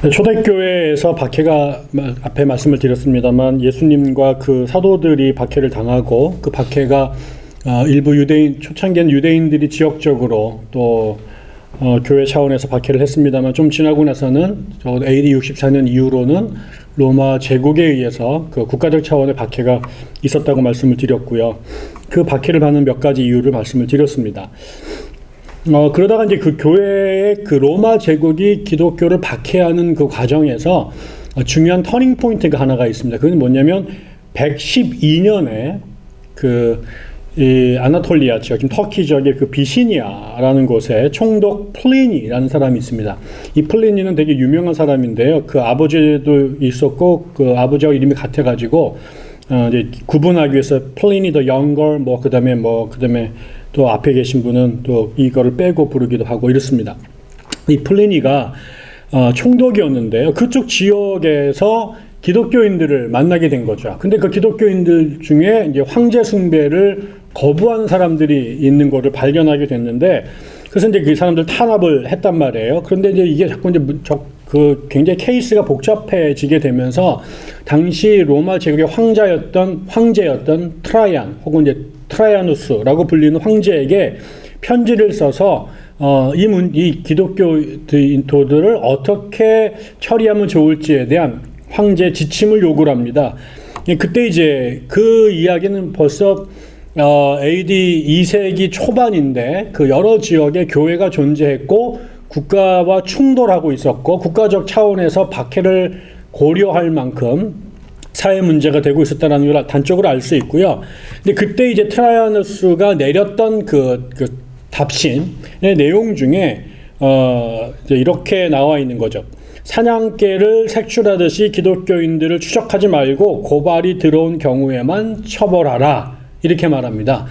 초대교회에서 박해가 앞에 말씀을 드렸습니다만 예수님과 그 사도들이 박해를 당하고 그 박해가 일부 유대인 초창기엔 유대인들이 지역적으로 또 교회 차원에서 박해를 했습니다만 좀 지나고 나서는 적어도 AD 64년 이후로는 로마 제국에 의해서 그 국가적 차원의 박해가 있었다고 말씀을 드렸고요. 그 박해를 받는 몇 가지 이유를 말씀을 드렸습니다. 그러다가 이제 그 교회의 그 로마 제국이 기독교를 박해하는 그 과정에서 중요한 터닝 포인트가 하나가 있습니다. 그건 뭐냐면 112년에 이 아나톨리아 지역, 터키 지역의 그 비시니아라는 곳에 총독 플리니라는 사람이 있습니다. 이 플리니는 되게 유명한 사람인데요. 그 아버지도 있었고 그 아버지와 이름이 같아가지고 이제 구분하기 위해서 플리니 더 영걸 그다음에 또 앞에 계신 분은 또 이거를 빼고 부르기도 하고 이렇습니다. 이 플리니가 총독이었는데요. 그쪽 지역에서 기독교인들을 만나게 된 거죠. 근데 그 기독교인들 중에 이제 황제 숭배를 거부하는 사람들이 있는 거를 발견하게 됐는데, 그래서 이제 그 사람들 탄압을 했단 말이에요. 그런데 이제 이게 자꾸 이제 굉장히 케이스가 복잡해지게 되면서 당시 로마 제국의 황제였던 트라이안 혹은 이제 트라이아누스라고 불리는 황제에게 편지를 써서 이 기독교인들을 어떻게 처리하면 좋을지에 대한 황제 지침을 요구를 합니다. 그때 이제 그 이야기는 벌써 AD 2세기 초반인데 그 여러 지역에 교회가 존재했고 국가와 충돌하고 있었고 국가적 차원에서 박해를 고려할 만큼 사회 문제가 되고 있었다는 걸 단적으로 알 수 있고요. 근데 그때 이제 트라이아누스가 내렸던 그 답신의 내용 중에 이제 이렇게 나와 있는 거죠. 사냥개를 색출하듯이 기독교인들을 추적하지 말고 고발이 들어온 경우에만 처벌하라. 이렇게 말합니다.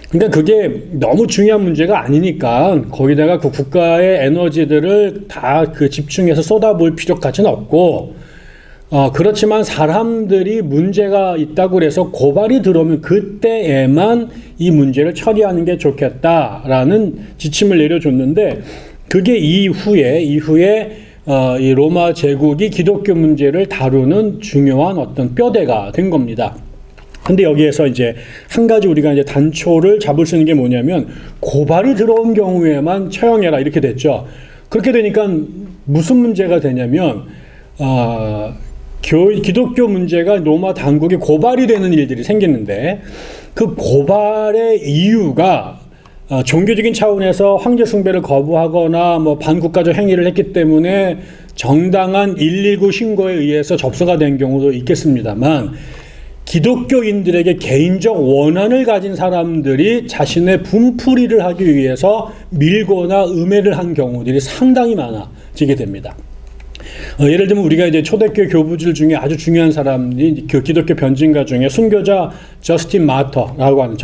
그러니까 그게 너무 중요한 문제가 아니니까 거기다가 그 국가의 에너지들을 다 집중해서 쏟아부을 필요까지는 없고, 그렇지만 사람들이 문제가 있다고 그래서 고발이 들어오면 그때에만 이 문제를 처리하는 게 좋겠다라는 지침을 내려줬는데, 그게 이후에 이 로마 제국이 기독교 문제를 다루는 중요한 어떤 뼈대가 된 겁니다. 근데 여기에서 이제 한 가지 우리가 이제 단초를 잡을 수 있는 게 뭐냐면 고발이 들어온 경우에만 처형해라 이렇게 됐죠. 그렇게 되니까 무슨 문제가 되냐면 기독교 문제가 로마 당국에 고발이 되는 일들이 생기는데 그 고발의 이유가 종교적인 차원에서 황제 숭배를 거부하거나 반국가적 행위를 했기 때문에 정당한 119 신고에 의해서 접수가 된 경우도 있겠습니다만 기독교인들에게 개인적 원한을 가진 사람들이 자신의 분풀이를 하기 위해서 밀거나 음해를 한 경우들이 상당히 많아지게 됩니다. 예를 들면 우리가 이제 초대교회 교부들 중에 아주 중요한 사람이 그 기독교 변증가 중에 순교자 저스틴 마터라고 하는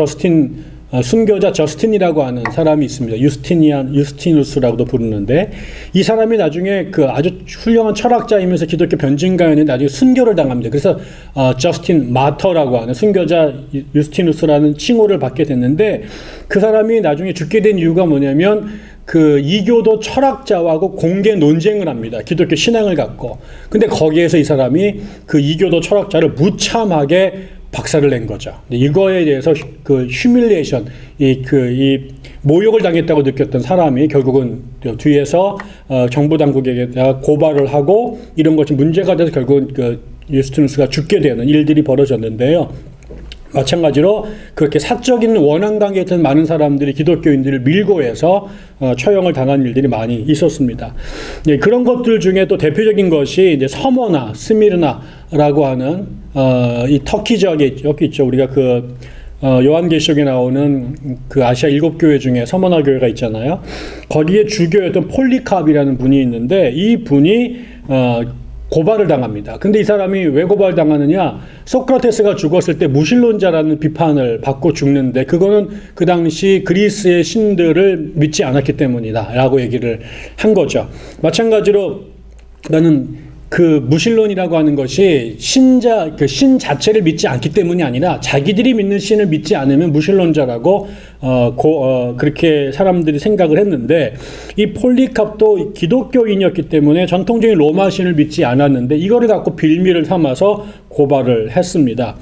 순교자 저스틴이라고 하는 사람이 있습니다. 유스티누스라고도 부르는데 이 사람이 나중에 그 아주 훌륭한 철학자이면서 기독교 변증가였는데 나중에 순교를 당합니다. 그래서 저스틴 마터라고 하는 순교자 유스티누스라는 칭호를 받게 됐는데 그 사람이 나중에 죽게 된 이유가 뭐냐면 그 이교도 철학자하고 공개 논쟁을 합니다. 기독교 신앙을 갖고. 근데 거기에서 이 사람이 그 이교도 철학자를 무참하게 박살을 낸 거죠. 이거에 대해서 그 휴밀리에이션, 이 모욕을 당했다고 느꼈던 사람이 결국은 뒤에서 정부 당국에게 고발을 하고 이런 것이 문제가 돼서 결국은 그 유스티누스가 죽게 되는 일들이 벌어졌는데요. 마찬가지로 그렇게 사적인 원한 관계에 있던 많은 사람들이 기독교인들을 밀고 해서 처형을 당한 일들이 많이 있었습니다. 네, 그런 것들 중에 또 대표적인 것이 이제 서머나 스미르나라고 하는 이 터키 지역에 여기 있죠. 우리가 그 요한계시록에 나오는 그 아시아 7교회 중에 서머나 교회가 있잖아요. 거기에 주교였던 폴리캅이라는 분이 있는데 이 분이 고발을 당합니다. 근데 이 사람이 왜 고발당하느냐? 소크라테스가 죽었을 때 무신론자라는 비판을 받고 죽는데 그거는 그 당시 그리스의 신들을 믿지 않았기 때문이다 라고 얘기를 한 거죠. 마찬가지로 나는 그 무신론이라고 하는 것이 그 신 자체를 믿지 않기 때문이 아니라 자기들이 믿는 신을 믿지 않으면 무신론자라고 그렇게 사람들이 생각을 했는데, 이 폴리캅도 기독교인이었기 때문에 전통적인 로마 신을 믿지 않았는데 이거를 갖고 빌미를 삼아서 고발을 했습니다.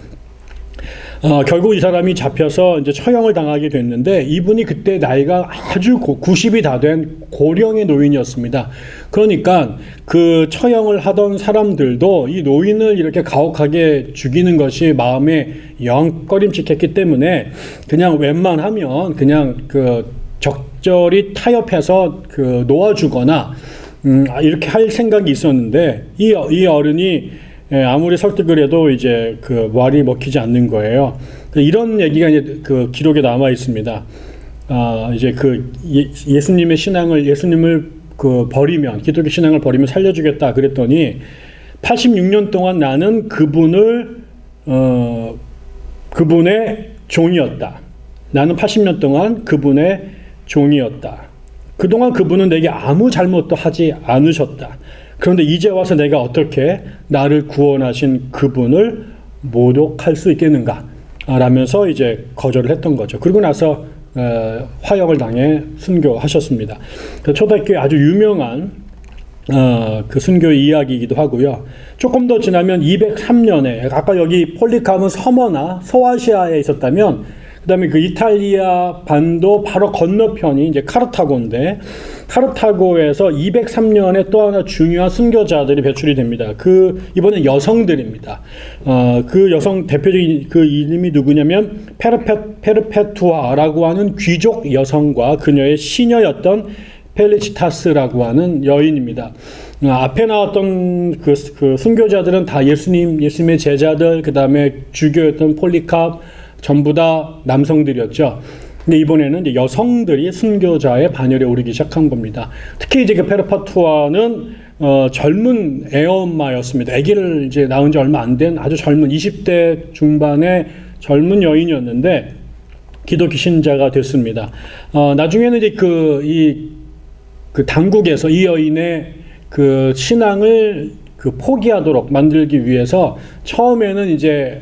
결국 이 사람이 잡혀서 이제 처형을 당하게 됐는데, 이분이 그때 나이가 아주 90이 다 된 고령의 노인이었습니다. 그러니까 그 처형을 하던 사람들도 이 노인을 이렇게 가혹하게 죽이는 것이 마음에 영 꺼림칙했기 때문에 그냥 웬만하면 그냥 그 적절히 타협해서 그 놓아주거나 이렇게 할 생각이 있었는데, 이 어른이 아무리 설득을 해도 이제 그 말이 먹히지 않는 거예요. 이런 얘기가 이제 그 기록에 남아 있습니다. 이제 그 예수님의 신앙을, 예수님을 그 버리면, 기독교 신앙을 버리면 살려주겠다 그랬더니 86년 동안 나는 그분의 종이었다. 나는 80년 동안 그분의 종이었다. 그동안 그분은 내게 아무 잘못도 하지 않으셨다. 그런데 이제 와서 내가 어떻게 나를 구원하신 그분을 모독할 수 있겠는가? 라면서 이제 거절을 했던 거죠. 그리고 나서 화형을 당해 순교하셨습니다. 초대교회 아주 유명한 그 순교 이야기이기도 하고요. 조금 더 지나면 203년에 아까 여기 폴리캅은 서머나 소아시아에 있었다면, 그 다음에 그 이탈리아 반도 바로 건너편이 이제 카르타고인데, 카르타고에서 203년에 또 하나 중요한 순교자들이 배출이 됩니다. 이번엔 여성들입니다. 그 여성 대표적인 그 이름이 누구냐면 페르페투아라고 하는 귀족 여성과 그녀의 시녀였던 펠리치타스라고 하는 여인입니다. 앞에 나왔던 그 순교자들은 다 예수님의 제자들, 그 다음에 주교였던 폴리캅, 전부 다 남성들이었죠. 근데 이번에는 이제 여성들이 순교자의 반열에 오르기 시작한 겁니다. 특히 이제 그 페르파투아는 젊은 애엄마였습니다. 아기를 이제 낳은 지 얼마 안 된 아주 젊은 20대 중반의 젊은 여인이었는데 기독교 신자가 됐습니다. 나중에는 이제 그 당국에서 이 여인의 그 신앙을 그 포기하도록 만들기 위해서 처음에는 이제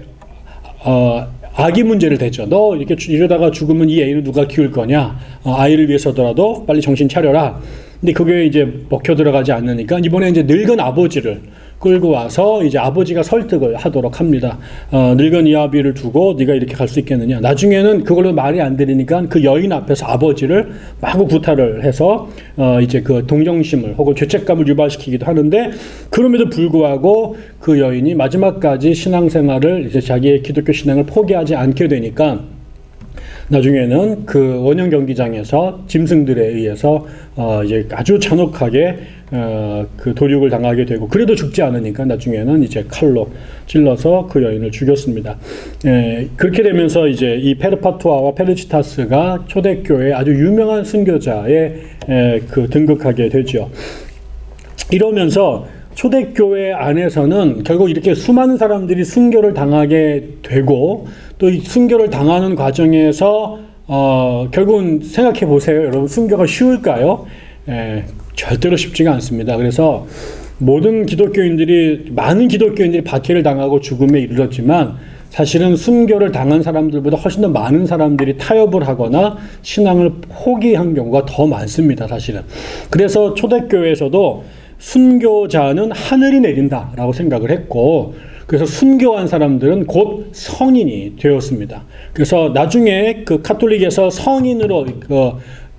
아기 문제를 대죠. 너 이렇게 이러다가 죽으면 이 애를 누가 키울 거냐? 아이를 위해서더라도 빨리 정신 차려라. 근데 그게 이제 먹혀 들어가지 않으니까 이번에 이제 늙은 아버지를 끌고 와서 이제 아버지가 설득을 하도록 합니다. 늙은 이 아비를 두고 네가 이렇게 갈 수 있겠느냐. 나중에는 그걸로 말이 안 들리니까 그 여인 앞에서 아버지를 마구 구타를 해서 이제 그 동정심을 혹은 죄책감을 유발시키기도 하는데, 그럼에도 불구하고 그 여인이 마지막까지 신앙생활을, 이제 자기의 기독교 신앙을 포기하지 않게 되니까 나중에는 그 원형 경기장에서 짐승들에 의해서 이제 아주 잔혹하게 그 도륙을 당하게 되고, 그래도 죽지 않으니까 나중에는 이제 칼로 찔러서 그 여인을 죽였습니다. 그렇게 되면서 이제 이 페르파투아와 페르치타스가 초대교회의 아주 유명한 순교자에 그 등극하게 되죠. 이러면서 초대교회 안에서는 결국 이렇게 수많은 사람들이 순교를 당하게 되고, 또 이 순교를 당하는 과정에서 결국은 생각해 보세요. 여러분, 순교가 쉬울까요? 절대로 쉽지가 않습니다. 그래서 많은 기독교인들이 박해를 당하고 죽음에 이르렀지만, 사실은 순교를 당한 사람들보다 훨씬 더 많은 사람들이 타협을 하거나 신앙을 포기한 경우가 더 많습니다, 사실은. 그래서 초대교회에서도 순교자는 하늘이 내린다라고 생각을 했고, 그래서 순교한 사람들은 곧 성인이 되었습니다. 그래서 나중에 그 카톨릭에서 성인으로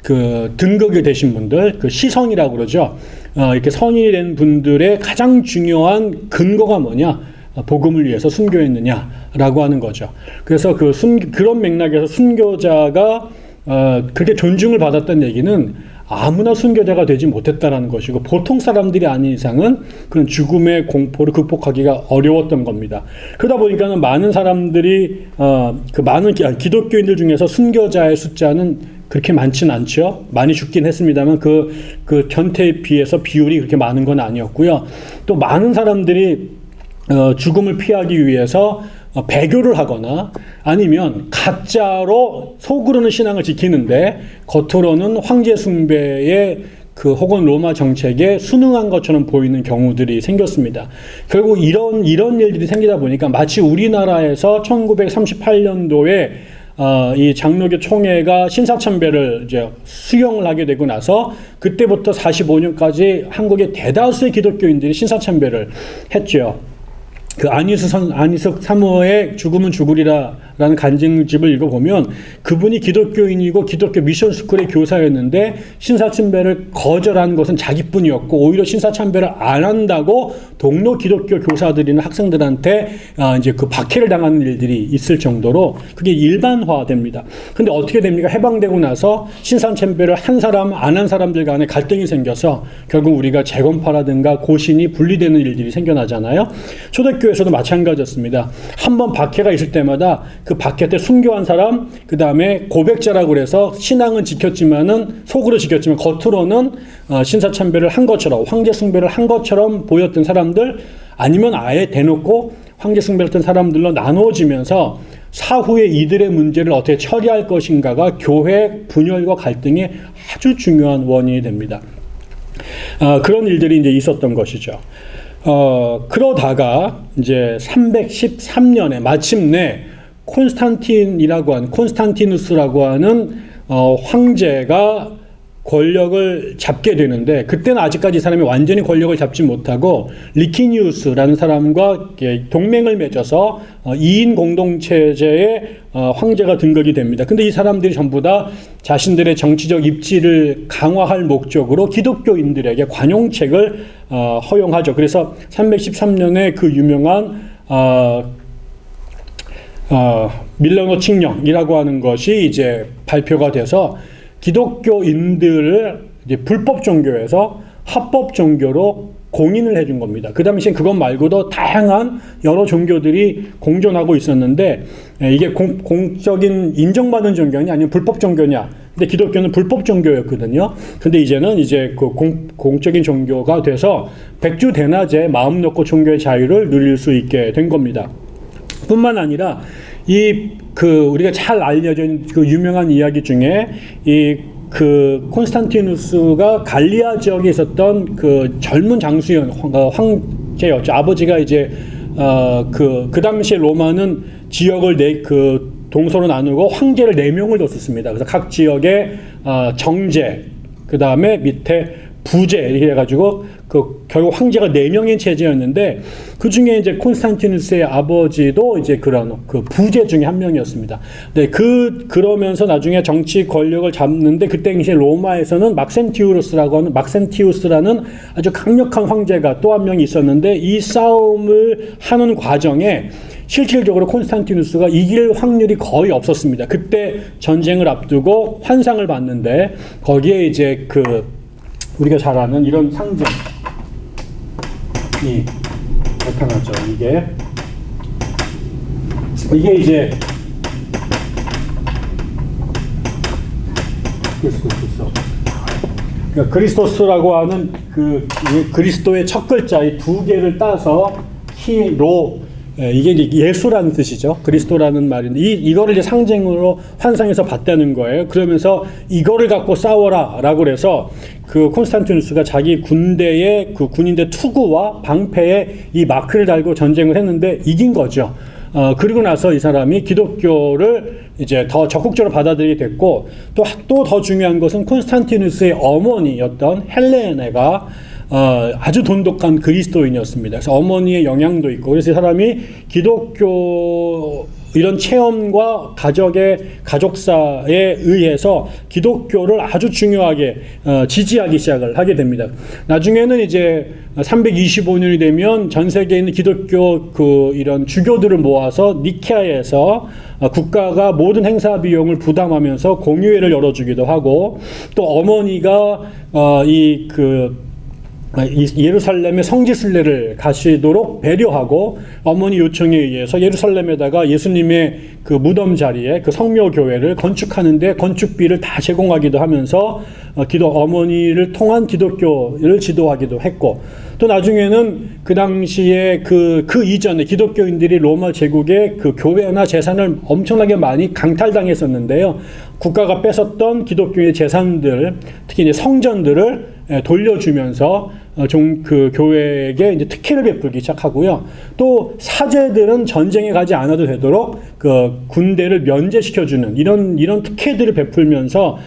그 등극이 되신 분들, 그 시성이라고 그러죠. 이렇게 성인이 된 분들의 가장 중요한 근거가 뭐냐? 복음을 위해서 순교했느냐라고 하는 거죠. 그래서 그런 맥락에서 순교자가 그렇게 존중을 받았다는 얘기는 아무나 순교자가 되지 못했다라는 것이고, 보통 사람들이 아닌 이상은 그런 죽음의 공포를 극복하기가 어려웠던 겁니다. 그러다 보니까는 많은 사람들이 많은 기독교인들 중에서 순교자의 숫자는 그렇게 많지는 않죠. 많이 죽긴 했습니다만 그 전체에 비해서 비율이 그렇게 많은 건 아니었고요. 또 많은 사람들이 죽음을 피하기 위해서 배교를 하거나 아니면 가짜로 속으로는 신앙을 지키는데 겉으로는 황제 숭배의 그 혹은 로마 정책에 순응한 것처럼 보이는 경우들이 생겼습니다. 결국 이런 일들이 생기다 보니까 마치 우리나라에서 1938년도에 이 장로교 총회가 신사참배를 이제 수용을 하게 되고 나서 그때부터 45년까지 한국의 대다수의 기독교인들이 신사참배를 했죠. 그 안희숙 사모의 죽음은 죽으리라라는 간증집을 읽어보면 그분이 기독교인이고 기독교 미션스쿨의 교사였는데 신사참배를 거절한 것은 자기뿐이었고 오히려 신사참배를 안 한다고 동료 기독교 교사들이나 학생들한테 이제 그 박해를 당하는 일들이 있을 정도로 그게 일반화됩니다. 근데 어떻게 됩니까? 해방되고 나서 신사참배를 한 사람 안 한 사람들 간에 갈등이 생겨서 결국 우리가 재건파라든가 고신이 분리되는 일들이 생겨나잖아요. 초대교회에서도 마찬가지였습니다. 한번 박해가 있을 때마다 그 박해 때 순교한 사람, 그 다음에 고백자라고 해서 신앙은 지켰지만은 속으로 지켰지만 겉으로는 신사참배를 한 것처럼 황제 숭배를 한 것처럼 보였던 사람들, 아니면 아예 대놓고 황제 숭배를 했던 사람들로 나누어지면서 사후에 이들의 문제를 어떻게 처리할 것인가가 교회 분열과 갈등의 아주 중요한 원인이 됩니다. 그런 일들이 이제 있었던 것이죠. 그러다가 이제 313년에 마침내 콘스탄티누스라고 하는 황제가 권력을 잡게 되는데, 그때는 아직까지 이 사람이 완전히 권력을 잡지 못하고 리키니우스라는 사람과 동맹을 맺어서 2인 공동체제의 황제가 등극이 됩니다. 근데 이 사람들이 전부 다 자신들의 정치적 입지를 강화할 목적으로 기독교인들에게 관용책을 허용하죠. 그래서 313년에 그 유명한 밀라노 칙령이라고 하는 것이 이제 발표가 돼서 기독교인들을 이제 불법 종교에서 합법 종교로 공인을 해준 겁니다. 그 당시엔 그것 말고도 다양한 여러 종교들이 공존하고 있었는데, 이게 공적인 인정받은 종교냐 아니면 불법 종교냐. 근데 기독교는 불법 종교였거든요. 근데 이제는 이제 그 공적인 종교가 돼서 백주대낮에 마음 놓고 종교의 자유를 누릴 수 있게 된 겁니다. 뿐만 아니라 우리가 잘 알려진 그 유명한 이야기 중에 콘스탄티누스가 갈리아 지역에 있었던 그 젊은 장수연 황제였죠. 아버지가 이제 그 당시에 로마는 지역을 동서로 나누고 황제를 4명을 뒀었습니다. 그래서 각 지역에 정제, 그 다음에 밑에 부제 이렇게 해가지고 결국 황제가 4명인 체제였는데, 그 중에 이제 콘스탄티누스의 아버지도 이제 그런 부제 중에 한 명이었습니다. 네, 그러면서 나중에 정치 권력을 잡는데, 그때 이제 로마에서는 막센티우스라는 아주 강력한 황제가 또 한 명이 있었는데, 이 싸움을 하는 과정에 실질적으로 콘스탄티누스가 이길 확률이 거의 없었습니다. 그때 전쟁을 앞두고 환상을 봤는데, 거기에 이제 우리가 잘 아는 이런 상징이 나타나죠. 이게 이제 그러니까 그리스토스라고 하는 그리스도의 첫 글자 이 2개를 따서 키로, 이게 이제 예수라는 뜻이죠. 그리스도라는 말인데 이거를 이제 상징으로 환상에서 봤다는 거예요. 그러면서 이거를 갖고 싸워라라고 그래서 콘스탄티누스가 자기 군대의 군인들 투구와 방패에 이 마크를 달고 전쟁을 했는데 이긴 거죠. 그리고 나서 이 사람이 기독교를 이제 더 적극적으로 받아들이게 됐고, 또 더 중요한 것은 콘스탄티누스의 어머니였던 헬레네가 아주 돈독한 그리스도인이었습니다. 그래서 어머니의 영향도 있고, 그래서 이 사람이 기독교 이런 체험과 가족사에 의해서 기독교를 아주 중요하게 지지하기 시작을 하게 됩니다. 나중에는 이제 325년이 되면 전 세계에 있는 기독교 이런 주교들을 모아서 니케아에서 국가가 모든 행사 비용을 부담하면서 공유회를 열어주기도 하고, 또 어머니가 예루살렘의 성지순례를 가시도록 배려하고, 어머니 요청에 의해서 예루살렘에다가 예수님의 무덤 자리에 성묘교회를 건축하는데 건축비를 다 제공하기도 하면서 어머니를 통한 기독교를 지도하기도 했고, 또 나중에는 그 당시에 그 이전에 기독교인들이 로마 제국의 교회나 재산을 엄청나게 많이 강탈당했었는데요. 국가가 뺏었던 기독교의 재산들, 특히 이제 성전들을 돌려주면서 그 교회에게 이제 특혜를 베풀기 시작하고요. 또 사제들은 전쟁에 가지 않아도 되도록 그 군대를 면제시켜주는 이런 특혜들을 베풀면서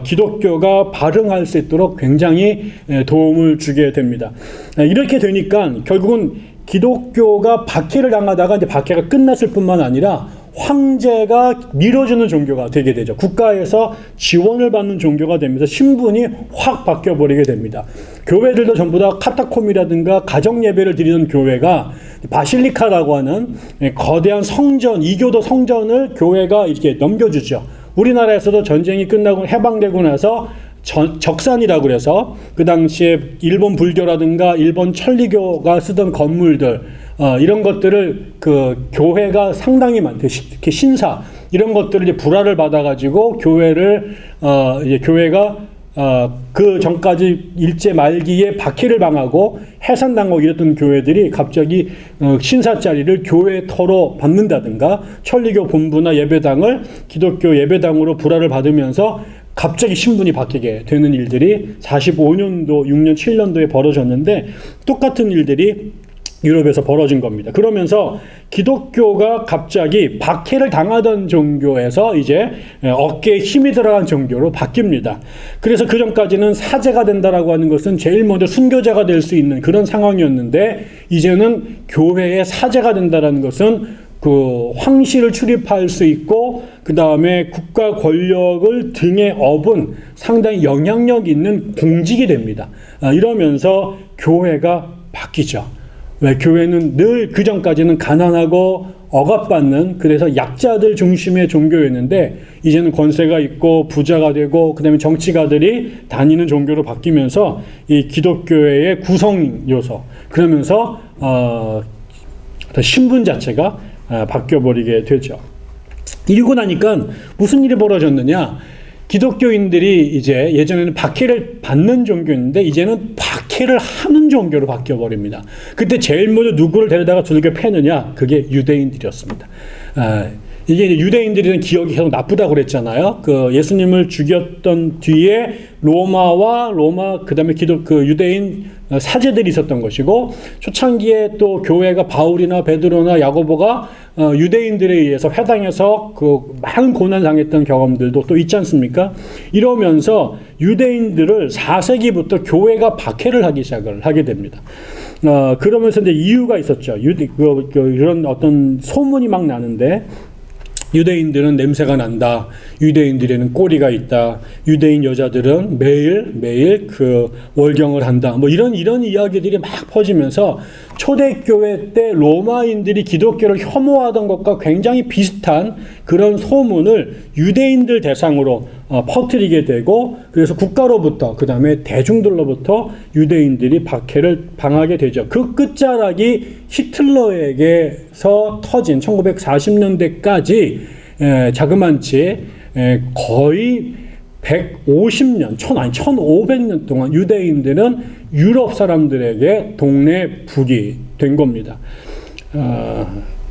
기독교가 발흥할 수 있도록 굉장히 도움을 주게 됩니다. 이렇게 되니까 결국은 기독교가 박해를 당하다가 이제 박해가 끝났을 뿐만 아니라 황제가 밀어주는 종교가 되게 되죠. 국가에서 지원을 받는 종교가 되면서 신분이 확 바뀌어버리게 됩니다. 교회들도 전부 다 카타콤이라든가 가정예배를 드리는 교회가 바실리카라고 하는 거대한 성전, 이교도 성전을 교회가 이렇게 넘겨주죠. 우리나라에서도 전쟁이 끝나고 해방되고 나서 적산이라고 그래서 그 당시에 일본 불교라든가 일본 천리교가 쓰던 건물들 이런 것들을 그 교회가 상당히 많대. 특히 신사 이런 것들을 이제 불화를 받아가지고 이제 교회가 그 전까지 일제 말기에 박해를 당하고 해산당하고 이랬던 교회들이 갑자기 신사 자리를 교회터로 받는다든가 천리교 본부나 예배당을 기독교 예배당으로 불화를 받으면서 갑자기 신분이 바뀌게 되는 일들이 45년도, 6년, 7년도에 벌어졌는데 똑같은 일들이 유럽에서 벌어진 겁니다. 그러면서 기독교가 갑자기 박해를 당하던 종교에서 이제 어깨에 힘이 들어간 종교로 바뀝니다. 그래서 그 전까지는 사제가 된다라고 하는 것은 제일 먼저 순교자가 될 수 있는 그런 상황이었는데 이제는 교회의 사제가 된다라는 것은 그 황실을 출입할 수 있고 그 다음에 국가 권력을 등에 업은 상당히 영향력 있는 공직이 됩니다. 이러면서 교회가 바뀌죠. 왜 교회는 늘 그 전까지는 가난하고 억압받는 그래서 약자들 중심의 종교였는데 이제는 권세가 있고 부자가 되고 그 다음에 정치가들이 다니는 종교로 바뀌면서 이 기독교회의 구성 요소 그러면서 신분 자체가 바뀌어버리게 되죠. 이러고 나니까 무슨 일이 벌어졌느냐? 기독교인들이 이제 예전에는 박해를 받는 종교였는데 이제는 박해를 하는 종교로 바뀌어버립니다. 그때 제일 먼저 누구를 데려다가 두들겨 패느냐? 그게 유대인들이었습니다. 이게 이제 유대인들이는 기억이 계속 나쁘다고 그랬잖아요. 그 예수님을 죽였던 뒤에 로마 그다음에 유대인 사제들이 있었던 것이고 초창기에 또 교회가 바울이나 베드로나 야고보가 유대인들에 의해서 회당에서 그 많은 고난 당했던 경험들도 또 있지 않습니까? 이러면서 유대인들을 4세기부터 교회가 박해를 하기 시작을 하게 됩니다. 그러면서 이제 이유가 있었죠. 이런 어떤 소문이 막 나는데 유대인들은 냄새가 난다. 유대인들에는 꼬리가 있다. 유대인 여자들은 매일 그 월경을 한다. 뭐 이런 이야기들이 막 퍼지면서 초대교회 때 로마인들이 기독교를 혐오하던 것과 굉장히 비슷한 그런 소문을 유대인들 대상으로 퍼뜨리게 되고 그래서 국가로부터 그 다음에 대중들로부터 유대인들이 박해를 당하게 되죠. 그 끝자락이 히틀러에게서 터진 1940년대까지 자그만치 거의 150년, 1500년 동안 유대인들은 유럽 사람들에게 동네 북이 된 겁니다.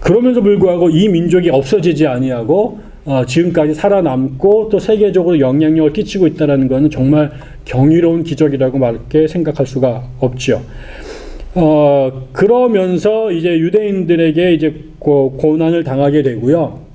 그러면서 불구하고 이 민족이 없어지지 아니하고 지금까지 살아남고 또 세계적으로 영향력을 끼치고 있다는 것은 정말 경이로운 기적이라고 말게 생각할 수가 없죠. 그러면서 이제 유대인들에게 이제 고난을 당하게 되고요.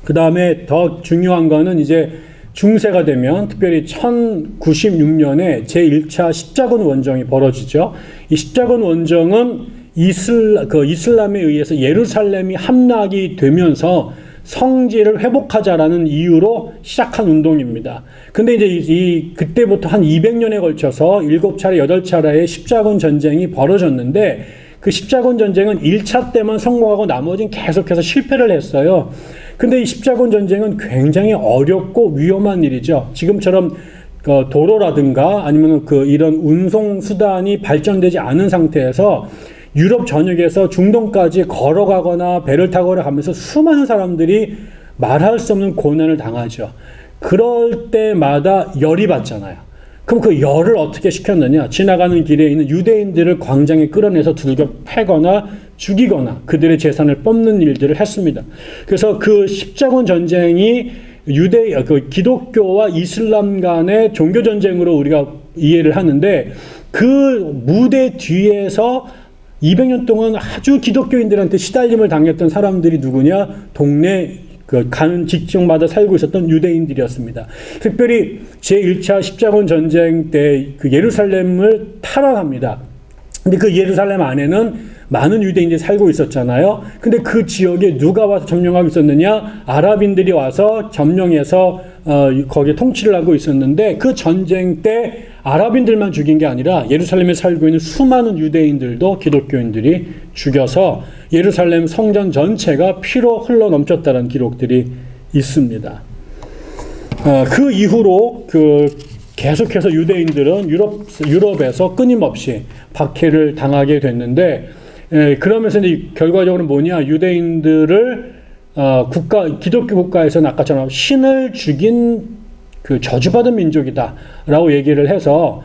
그 다음에 더 중요한 거는 이제 중세가 되면 특별히 1096년에 제1차 십자군 원정이 벌어지죠. 이 십자군 원정은 이슬람에 의해서 예루살렘이 함락이 되면서 성지를 회복하자라는 이유로 시작한 운동입니다. 근데 이제 그때부터 한 200년에 걸쳐서 7차례, 8차례의 십자군 전쟁이 벌어졌는데 그 십자군 전쟁은 1차 때만 성공하고 나머지는 계속해서 실패를 했어요. 근데 이 십자군 전쟁은 굉장히 어렵고 위험한 일이죠. 지금처럼 도로라든가 아니면 이런 운송 수단이 발전되지 않은 상태에서 유럽 전역에서 중동까지 걸어가거나 배를 타거나 가면서 수많은 사람들이 말할 수 없는 고난을 당하죠. 그럴 때마다 열이 받잖아요. 그럼 그 열을 어떻게 식혔느냐? 지나가는 길에 있는 유대인들을 광장에 끌어내서 두들겨 패거나 죽이거나 그들의 재산을 뽑는 일들을 했습니다. 그래서 그 십자군 전쟁이 그 기독교와 이슬람 간의 종교 전쟁으로 우리가 이해를 하는데, 그 무대 뒤에서 200년 동안 아주 기독교인들한테 시달림을 당했던 사람들이 누구냐? 동네 가는 직종마다 살고 있었던 유대인들이었습니다. 특별히 제1차 십자군 전쟁 때 그 예루살렘을 탈환합니다. 근데 그 예루살렘 안에는 많은 유대인들이 살고 있었잖아요. 근데 그 지역에 누가 와서 점령하고 있었느냐? 아랍인들이 와서 점령해서 거기에 통치를 하고 있었는데, 그 전쟁 때 아랍인들만 죽인 게 아니라 예루살렘에 살고 있는 수많은 유대인들도 기독교인들이 죽여서 예루살렘 성전 전체가 피로 흘러 넘쳤다는 기록들이 있습니다. 그 이후로 계속해서 유대인들은 유럽에서 끊임없이 박해를 당하게 됐는데, 그러면서 이제 결과적으로 뭐냐? 유대인들을 기독교 국가에서는 아까처럼 신을 죽인 그 저주받은 민족이다라고 얘기를 해서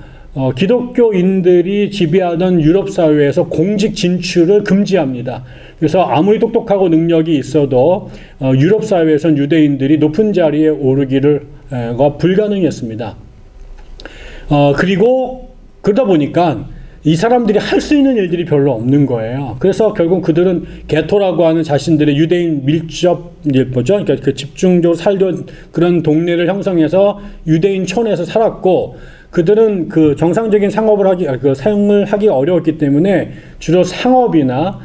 기독교인들이 지배하던 유럽 사회에서 공직 진출을 금지합니다. 그래서 아무리 똑똑하고 능력이 있어도 유럽 사회에선 유대인들이 높은 자리에 오르기가 불가능했습니다. 그리고 그러다 보니까 이 사람들이 할 수 있는 일들이 별로 없는 거예요. 그래서 결국 그들은 게토라고 하는 자신들의 유대인 밀접, 그러니까 그 집중적으로 살던 그런 동네를 형성해서 유대인촌에서 살았고, 그들은 그 정상적인 생을 하기 어려웠기 때문에 주로 상업이나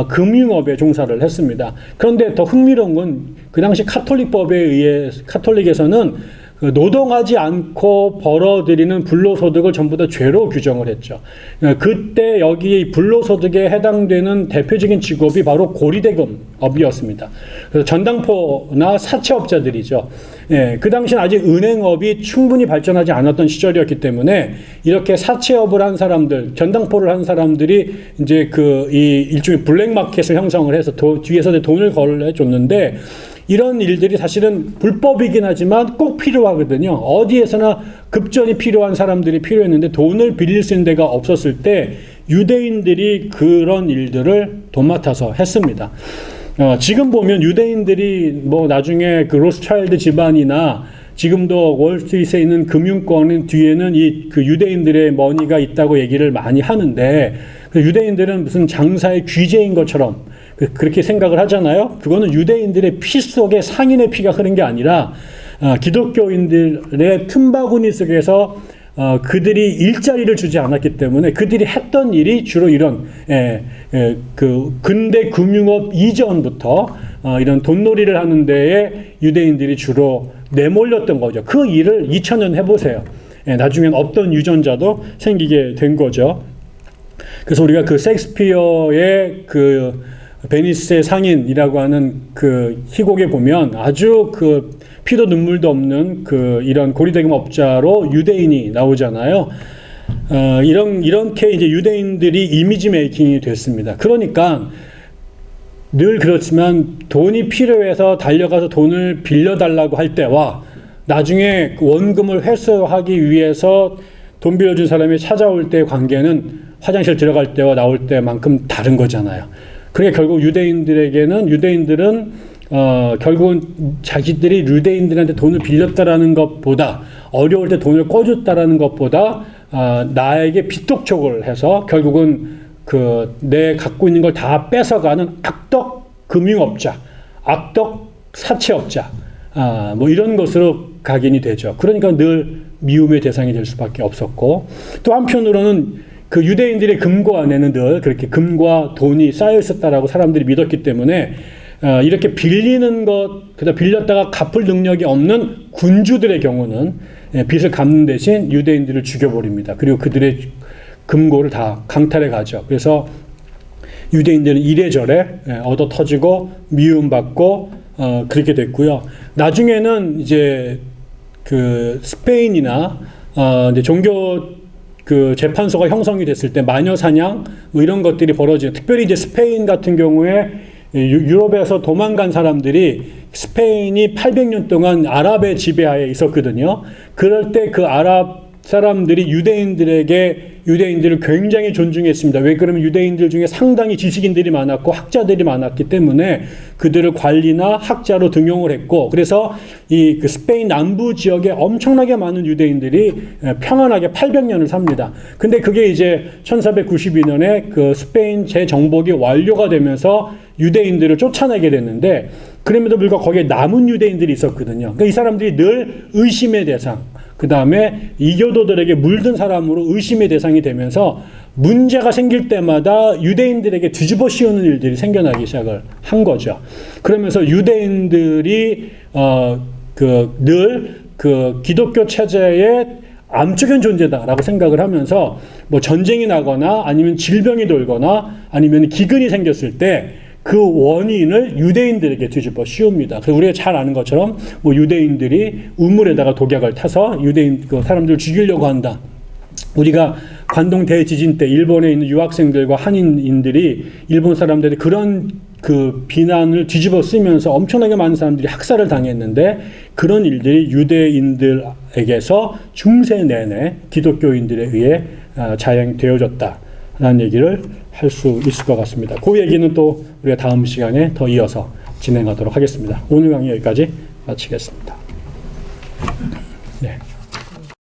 금융업에 종사를 했습니다. 그런데 더 흥미로운 건 그 당시 카톨릭에서는 노동하지 않고 벌어들이는 불로소득을 전부 다 죄로 규정을 했죠. 그때 여기 불로소득에 해당되는 대표적인 직업이 바로 고리대금업이었습니다. 그래서 전당포나 사채업자들이죠. 그 당시는 아직 은행업이 충분히 발전하지 않았던 시절이었기 때문에 이렇게 사채업을 한 사람들, 전당포를 한 사람들이 이제 이 일종의 블랙마켓을 형성을 해서 뒤에서 돈을 걸어줬는데, 이런 일들이 사실은 불법이긴 하지만 꼭 필요하거든요. 어디에서나 급전이 필요한 사람들이 필요했는데 돈을 빌릴 수 있는 데가 없었을 때 유대인들이 그런 일들을 도맡아서 했습니다. 지금 보면 유대인들이 뭐 나중에 그 로스차일드 집안이나 지금도 월스트리트에 있는 금융권 뒤에는 그 유대인들의 머니가 있다고 얘기를 많이 하는데, 그 유대인들은 무슨 장사의 귀재인 것처럼 그렇게 생각을 하잖아요. 그거는 유대인들의 피 속에 상인의 피가 흐른 게 아니라 기독교인들의 틈바구니 속에서 그들이 일자리를 주지 않았기 때문에 그들이 했던 일이 주로 이런 그 근대 금융업 이전부터 이런 돈놀이를 하는 데에 유대인들이 주로 내몰렸던 거죠. 그 일을 2000년 해보세요. 나중엔 없던 유전자도 생기게 된 거죠. 그래서 우리가 그 셰익스피어의 그 베니스의 상인이라고 하는 그 희곡에 보면 아주 그 피도 눈물도 없는 이런 고리대금 업자로 유대인이 나오잖아요. 이렇게 이제 유대인들이 이미지 메이킹이 됐습니다. 그러니까 늘 그렇지만 돈이 필요해서 달려가서 돈을 빌려달라고 할 때와 나중에 원금을 회수하기 위해서 돈 빌려준 사람이 찾아올 때의 관계는 화장실 들어갈 때와 나올 때만큼 다른 거잖아요. 그러니까 결국 유대인들은 결국은 자기들이 유대인들한테 돈을 빌렸다라는 것보다, 어려울 때 돈을 꿔줬다라는 것보다 나에게 빚독촉을 해서 결국은 내 갖고 있는 걸 다 뺏어가는 악덕 금융업자, 악덕 사채업자, 뭐 이런 것으로 각인이 되죠. 그러니까 늘 미움의 대상이 될 수밖에 없었고, 또 한편으로는 그 유대인들의 금고 안에는 늘 그렇게 금과 돈이 쌓여 있었다라고 사람들이 믿었기 때문에 이렇게 빌리는 것, 그다음 빌렸다가 갚을 능력이 없는 군주들의 경우는 빚을 갚는 대신 유대인들을 죽여버립니다. 그리고 그들의 금고를 다 강탈해 가죠. 그래서 유대인들은 이래저래 얻어 터지고 미움받고 그렇게 됐고요. 나중에는 이제 그 스페인이나 이제 종교 재판소가 형성이 됐을 때 마녀 사냥 뭐 이런 것들이 벌어지죠. 특별히 이제 스페인 같은 경우에 유럽에서 도망간 사람들이, 스페인이 800년 동안 아랍의 지배하에 있었거든요. 그럴 때 그 아랍 사람들이 유대인들을 굉장히 존중했습니다. 왜 그러면 유대인들 중에 상당히 지식인들이 많았고 학자들이 많았기 때문에 그들을 관리나 학자로 등용을 했고, 그래서 그 스페인 남부 지역에 엄청나게 많은 유대인들이 평안하게 800년을 삽니다. 근데 그게 이제 1492년에 그 스페인 재정복이 완료가 되면서 유대인들을 쫓아내게 됐는데, 그럼에도 불구하고 거기에 남은 유대인들이 있었거든요. 그러니까 이 사람들이 늘 의심의 대상, 그 다음에 이교도들에게 물든 사람으로 의심의 대상이 되면서 문제가 생길 때마다 유대인들에게 뒤집어 씌우는 일들이 생겨나기 시작을 한 거죠. 그러면서 유대인들이 늘 기독교 체제의 암적인 존재다라고 생각을 하면서 뭐 전쟁이 나거나 아니면 질병이 돌거나 아니면 기근이 생겼을 때 그 원인을 유대인들에게 뒤집어 씌웁니다. 그래서 우리가 잘 아는 것처럼 뭐 유대인들이 우물에다가 독약을 타서 유대인 사람들을 죽이려고 한다. 우리가 관동 대지진 때 일본에 있는 유학생들과 한인인들이 일본 사람들이 그런 그 비난을 뒤집어 쓰면서 엄청나게 많은 사람들이 학살을 당했는데, 그런 일들이 유대인들에게서 중세 내내 기독교인들에 의해 자행되어졌다라는 얘기를 할 수 있을 것 같습니다. 그 얘기는 또 우리가 다음 시간에 더 이어서 진행하도록 하겠습니다. 오늘 강의 여기까지 마치겠습니다.